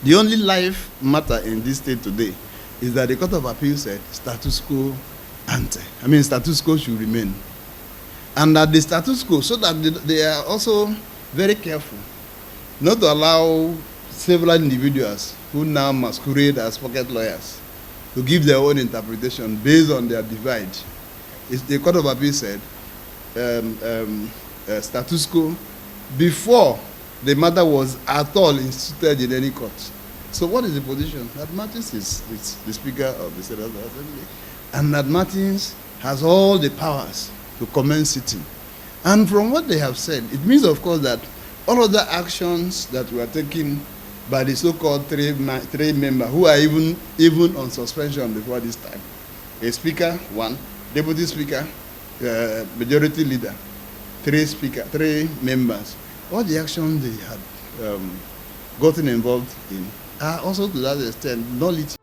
The only life matter in this state today is that the Court of Appeal said status quo ante. I mean, status quo should remain. And that the status quo, so that they are also very careful not to allow several individuals who now masquerade as pocket lawyers to give their own interpretation based on their divide. The Court of Appeal said status quo before the matter was at all instituted in any court. So what is the position? That Martins is the Speaker of the Senate Assembly, and that Martins has all the powers to commence sitting. And from what they have said, it means, of course, that all of the actions that were taken by the so-called three members who are even on suspension before this time, a speaker, one, deputy speaker, majority leader, three members, all the actions they had gotten involved in are also to that extent nullity.